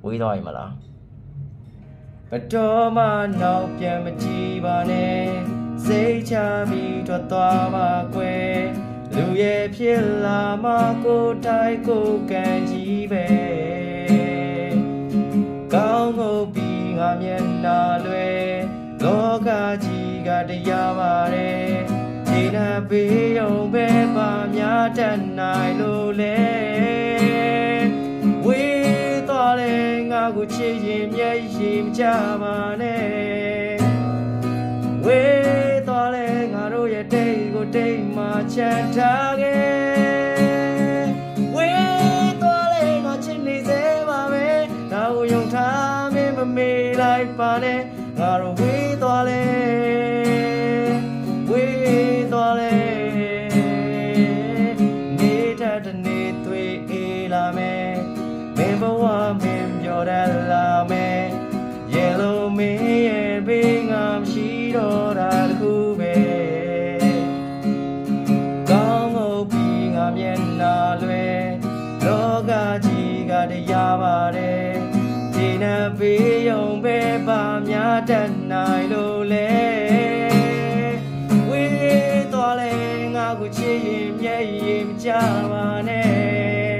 ဝေးသွားပြီမလားဘတော်မှနောက်ပြန်မကြည့်ပါနဲ့စိတ်ချပြီးထွက်သွားပါကွယ်လူရဲ့ဖြစ်လာမှကိုယ်တိုင်းကိုယ်ကန်ကြီးပဲကောင်းကိုပြီးငါမျက်နှာလွယ်လောကကြီးကတရားပါတယ်ဒီနာပေးုံပဲပါများတတ်နိုင်လို့လဲဝေးသွားတယ်ငါကိုချစ်ရင်မျက်ရည်မချပါနဲ့ဝေးသွားတယ်ငါတို့ရဲ့တိတ်ကိုတိတ်မှချမ်းထားခဲ့ဝေးသွားတယ်ငါချစ်နေစေပါပဲငါကိုယုံထားမင်းမမေ့လိုက်ပါနဲ့ငါတို့ဝေးသွားလဲဝေးသွားလဲနေတဲ့တနေ့သွေးအေးလာမယ်မင်းဘဝမင်းပြောတတ်လာမယ်ရေလုံးမင်းရဲ့ဘေးငါမရှိတော့တာတခုပဲကောင်းဟုတ်ပြီးငါမျက်နှာလွယ်လောကကြီးကတရားပါတယ်ဒီနာပေးုံပဲပါများတတ်နိုင်လို့လဲဝေးသွားလဲငါကိုချစ်ရင်မျက်ရည်မချပါနဲ့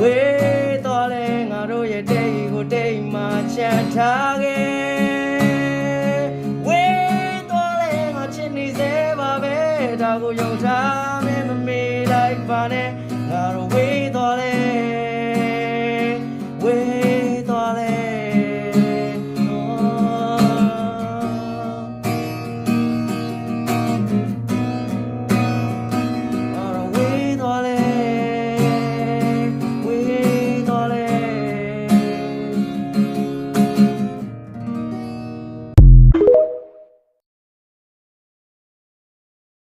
ဝေးသွားလဲငါတို့ရဲ့တိတ်ကိုတိတ်မှချမ်းထားခဲ့ဝေးသွားလဲငါချစ်နေစေပါပဲဒါကိုယုံထားမင်းမမေ့လိုက်ပါနဲ့